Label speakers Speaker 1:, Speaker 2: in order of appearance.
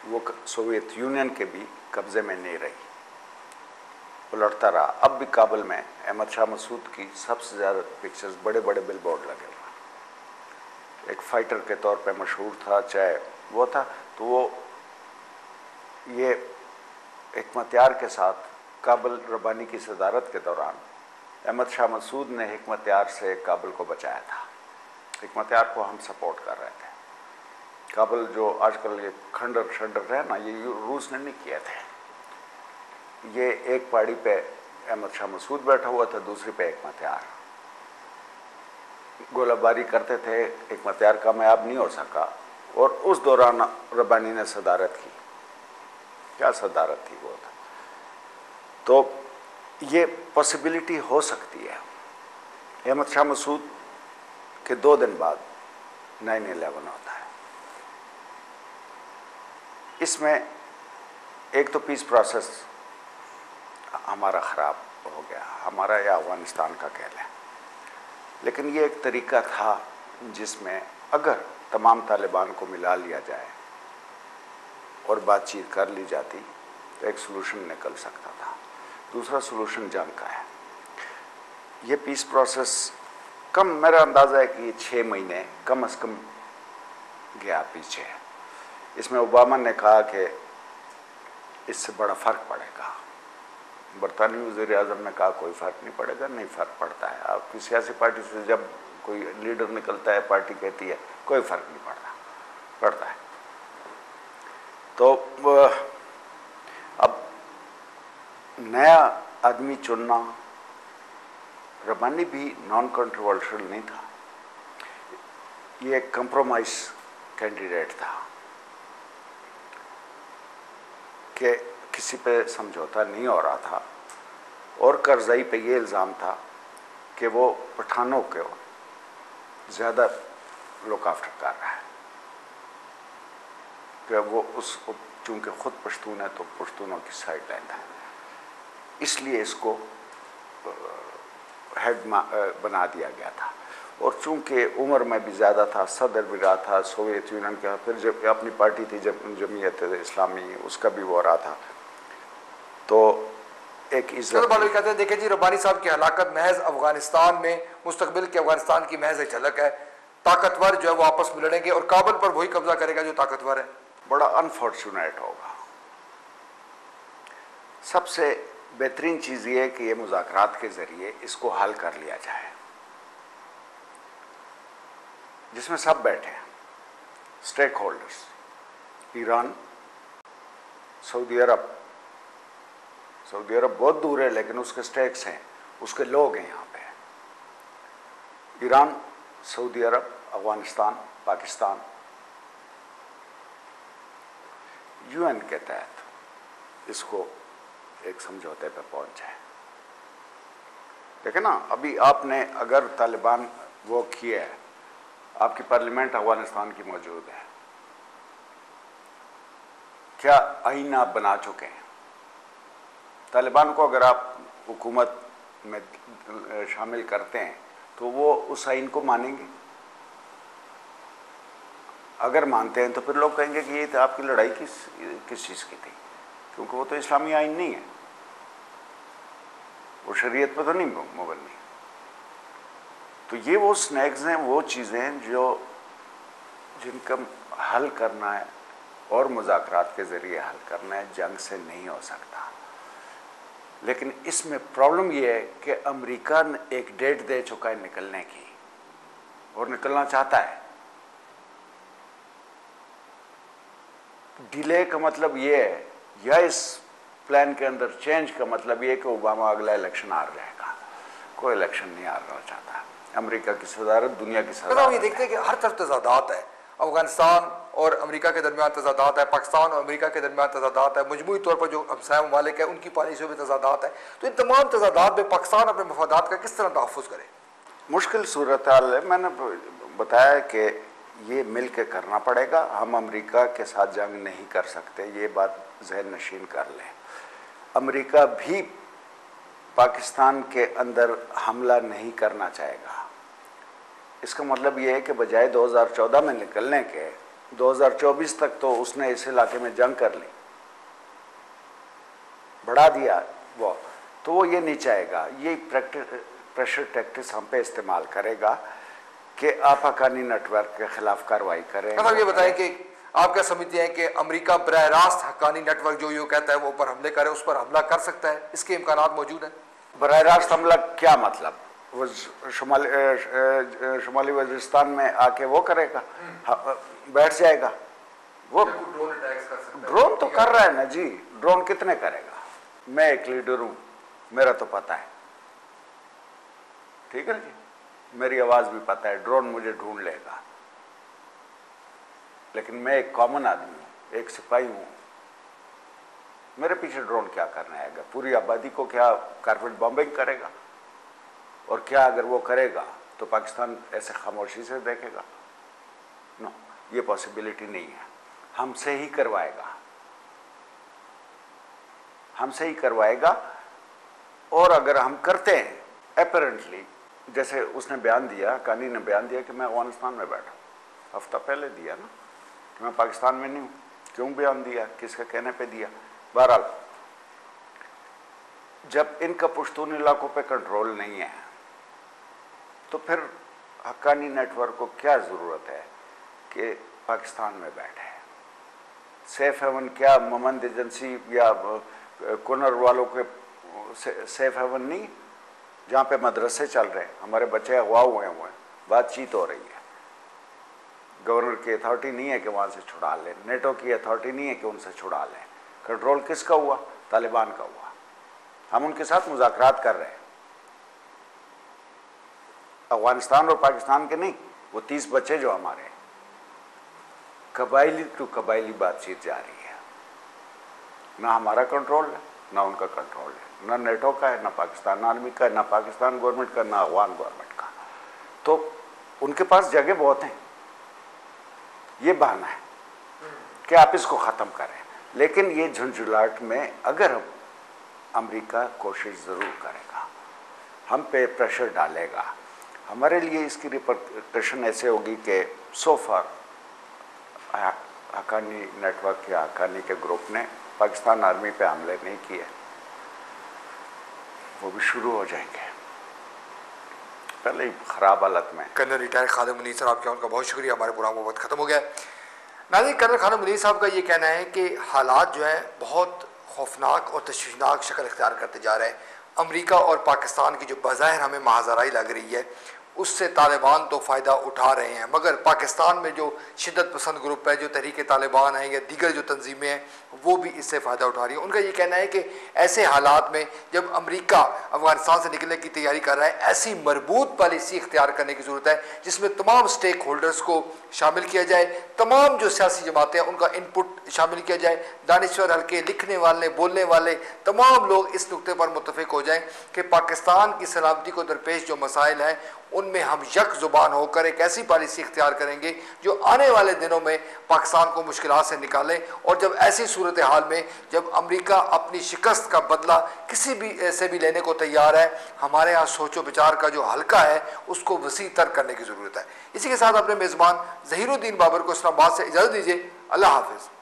Speaker 1: वो Soviet union के भी कब्जे में नहीं रही, वो लड़ता रहा। अब भी काबुल में अहमद शाह मसूद की सबसे ज़्यादा पिक्चर्स बड़े बड़े बिल बोर्ड लगे हुए, एक फाइटर के तौर पे मशहूर था, चाहे वो था। तो वो ये हिकमत-यार के साथ काबुल रब्बानी की सदारत के दौरान अहमद शाह मसूद ने हिकमत-यार से काबुल को बचाया था। हिकमत-यार को हम सपोर्ट कर रहे थे। काबुल जो आजकल ये खंडर शंडर है ना, ये रूस ने नहीं किए थे। ये एक पहाड़ी पे अहमद शाह मसूद बैठा हुआ था, दूसरी पे हिकमत-यार गोलाबारी करते थे। हिकमत-यार कामयाब नहीं हो सका और उस दौरान रब्बानी ने सदारत की। क्या सदारत थी वो था। तो ये पॉसिबिलिटी हो सकती है। अहमद शाह मसूद के 2 दिन बाद 9/11 होता है। इसमें एक तो पीस प्रोसेस हमारा ख़राब हो गया, हमारा या अफगानिस्तान का कह लें। लेकिन ये एक तरीका था जिसमें अगर तमाम तालिबान को मिला लिया जाए और बातचीत कर ली जाती तो एक सलूशन निकल सकता था। दूसरा सलूशन जंग का है। ये पीस प्रोसेस कम, मेरा अंदाज़ा है कि 6 महीने कम से कम गया पीछे। इसमें ओबामा ने कहा कि इससे बड़ा फ़र्क पड़ेगा। बरतानवी वज़ीर-ए-आज़म ने कहा कोई फ़र्क नहीं पड़ेगा। नहीं, फ़र्क पड़ता है। आपकी सियासी पार्टी से जब कोई लीडर निकलता है, पार्टी कहती है कोई फ़र्क नहीं पड़ता है। तो अब नया आदमी चुनना, रब्बानी भी नॉन कंट्रोवर्शियल नहीं था, ये एक कंप्रोमाइज़ कैंडिडेट था कि किसी पे समझौता नहीं हो रहा था। और करज़ई पे ये इल्ज़ाम था कि वो पठानों को ज़्यादा लुक आफ्टर कर रहा है, कि वो उस चूँकि ख़ुद पश्तून है तो पश्तूनों की साइड लेता है, इसलिए इसको हेड बना दिया गया था। और चूँकि उम्र में भी ज़्यादा था, सदर भी रहा था सोवियत यूनियन का, फिर जब अपनी पार्टी थी जमीयत इस्लामी, उसका भी वो रहा था, तो एक इज्जत।
Speaker 2: कहते हैं देखिए जी, रब्बानी साहब की हलाकत महज अफगानिस्तान में मुस्तकबिल के अफगानिस्तान की महज एक झलक है। ताकतवर जो है वो आपस में लड़ेंगे और काबुल पर वही कब्जा करेगा जो ताकतवर है।
Speaker 1: बड़ा अनफॉर्चुनेट होगा। सबसे बेहतरीन चीज़ ये है कि ये मुज़ाकरात के ज़रिए इसको हल कर लिया जाए, जिसमें सब बैठे हैं, स्टेक होल्डर्स। ईरान, सऊदी अरब बहुत दूर है लेकिन उसके स्टेक्स हैं, उसके लोग हैं यहाँ पे। ईरान, सऊदी अरब, अफगानिस्तान, पाकिस्तान यूएन के तहत इसको एक समझौते पे पहुंच जाए। देखें ना, अभी आपने अगर तालिबान वो किया है, आपकी पार्लियामेंट अफगानिस्तान की मौजूद है, क्या आईन आप बना चुके हैं। तालिबान को अगर आप हुकूमत में शामिल करते हैं तो वो उस आइन को मानेंगे। अगर मानते हैं तो फिर लोग कहेंगे कि ये तो आपकी लड़ाई किस चीज़ की थी, क्योंकि वो तो इस्लामी आइन नहीं है, वो शरीयत पर तो नहीं मुबन्नी। तो ये वो स्नैक्स हैं, वो चीज़ें जिनका हल करना है और मुज़ाकरात के ज़रिए हल करना है, जंग से नहीं हो सकता। लेकिन इसमें प्रॉब्लम ये है कि अमेरिका ने एक डेट दे चुका है निकलने की और निकलना चाहता है। डिले का मतलब ये है, या इस प्लान के अंदर चेंज का मतलब ये है कि ओबामा अगला इलेक्शन हार जाएगा। कोई इलेक्शन नहीं हारना चाहता। अमेरिका की सदारत दुनिया की सदारत।
Speaker 2: हम ये देखते हैं कि हर तरफ तजादात है। अफगानिस्तान और अमेरिका के दरमियान तजादात है, पाकिस्तान और अमेरिका के दरमियान तजादात है, मजमूई तौर पर जो हमसाया ममालिक है उनकी पॉलिसियों में तजादात है। तो इन तमाम तजादात में पाकिस्तान अपने मफादात का किस तरह तहफ़्फ़ुज़ करे?
Speaker 1: मुश्किल सूरत हाल है। मैंने बताया कि ये मिल के करना पड़ेगा। हम अमेरिका के साथ जंग नहीं कर सकते, ये बात ज़हन नशीन कर लें। अमेरिका भी पाकिस्तान के अंदर हमला नहीं करना चाहेगा। इसका मतलब ये है कि बजाय 2014 में निकलने के 2024 तक तो उसने इस इलाके में जंग कर ली, बढ़ा दिया वो, तो वो ये नहीं चाहेगा, ये प्रेशर टैक्टिक्स हम पे इस्तेमाल करेगा कि आप हक्कानी नेटवर्क के खिलाफ कार्रवाई करें।
Speaker 2: मतलब ये बताएं कि आप क्या समझते हैं कि अमेरिका बराह रास्त हक्कानी नेटवर्क जो कहता है वो ऊपर हमले करे, उस पर हमला कर सकता है, इसके इम्कानात मौजूद हैं?
Speaker 1: बराह रास्त हमला क्या मतलब? वो शुमाली वजीरिस्तान में आके वो करेगा, बैठ जाएगा वो? ड्रोन तो कर रहा है ना जी, ड्रोन कितने करेगा? मैं एक लीडर हूं, मेरा तो पता है, ठीक है जी, मेरी आवाज भी पता है, ड्रोन मुझे ढूंढ लेगा। लेकिन मैं एक कॉमन आदमी हूं, एक सिपाही हूं, मेरे पीछे ड्रोन क्या करना है? पूरी आबादी को क्या कारपेट बॉम्बिंग करेगा? और क्या अगर वो करेगा तो पाकिस्तान ऐसे खामोशी से देखेगा? नो, ये पॉसिबिलिटी नहीं है। हमसे ही करवाएगा, हमसे ही करवाएगा। और अगर हम करते हैं, अपेरेंटली जैसे उसने बयान दिया, कानी ने बयान दिया कि मैं अफगानिस्तान में बैठा, हफ्ता पहले दिया ना कि मैं पाकिस्तान में नहीं हूँ। क्यों बयान दिया, किसके कहने पे दिया? बहरहाल, जब इनका पुश्तून इलाकों पे कंट्रोल नहीं है तो फिर हक्कानी नेटवर्क को क्या ज़रूरत है कि पाकिस्तान में बैठे? सेफ हेवन क्या मोमंद एजेंसी या कुनर वालों के सेफ हेवन नहीं, जहाँ पे मदरसे चल रहे हैं, हमारे बच्चे अगवा हुए हैं, बातचीत हो रही है, गवर्नर की अथॉरिटी नहीं है कि वहाँ से छुड़ा लें, नेटो की अथॉरिटी नहीं है कि उनसे छुड़ा लें। कंट्रोल किसका हुआ? तालिबान का हुआ। हम उनके साथ मुज़ाकरात कर रहे हैं, अफगानिस्तान और पाकिस्तान के नहीं, वो 30 बच्चे जो हमारे, कबायली टू कबायली बातचीत जारी है। ना हमारा कंट्रोल है, ना उनका कंट्रोल है, ना नेटो का है, ना पाकिस्तान आर्मी का है, ना पाकिस्तान गवर्नमेंट का, ना अफगान गवर्नमेंट का। तो उनके पास जगह बहुत हैं, ये बहाना है कि आप इसको ख़त्म करें। लेकिन ये झुंझुलाहट में अगर हम, अमेरिका कोशिश ज़रूर करेगा, हम पे प्रेशर डालेगा, हमारे लिए इसकी रिपरकशन ऐसे होगी कि सो फार हक्कानी नेटवर्क या हक्कानी के ग्रुप ने पाकिस्तान आर्मी पे हमले नहीं किए, वो भी शुरू हो जाएंगे पहले ही ख़राब हालत में।
Speaker 2: कर्नल रिटायर खालिद मुनीर साहब, आपका उनका बहुत शुक्रिया। हमारे प्रोग्राम वक्त ख़त्म हो गया। नाज़रीन, कर्नल खालिद मुनीर साहब का ये कहना है कि हालात जो हैं बहुत खौफनाक और तशवीशनाक शक्ल इख्तियार करते जा रहे हैं। अमेरिका और पाकिस्तान की जो बज़ाहिर हमें महाजराई लग रही है, उससे तालिबान तो फ़ायदा उठा रहे हैं, मगर पाकिस्तान में जो शिद्दत पसंद ग्रुप है, जो तहरीक तालिबान है या दीगर जो तंजीमें हैं, वो भी इससे फ़ायदा उठा रही है। उनका ये कहना है कि ऐसे हालात में जब अमेरिका अफगानिस्तान से निकलने की तैयारी कर रहा है, ऐसी मरबूत पॉलिसी इख्तियार करने की ज़रूरत है जिसमें तमाम स्टेक होल्डर्स को शामिल किया जाए, तमाम जो सियासी जमातें हैं उनका इनपुट शामिल किया जाए, दानिश्वर हल्के, लिखने वाले, बोलने वाले तमाम लोग इस नुक्ते पर मुत्तफिक हो जाएं कि पाकिस्तान की सलामती को दरपेश जो मसाइल हैं उनमें हम यक ज़ुबान होकर एक ऐसी पॉलिसी इख्तियार करेंगे जो आने वाले दिनों में पाकिस्तान को मुश्किलात से निकाले। और जब ऐसी सूरत हाल में जब अमेरिका अपनी शिकस्त का बदला किसी भी से भी लेने को तैयार है, हमारे यहाँ सोचो विचार का जो हल्का है उसको वसी तर करने की ज़रूरत है। इसी के साथ अपने मेज़बान ज़हीरुद्दीन बाबर को इस्लामाबाद से इजाज़त दीजिए। अल्लाह हाफिज़।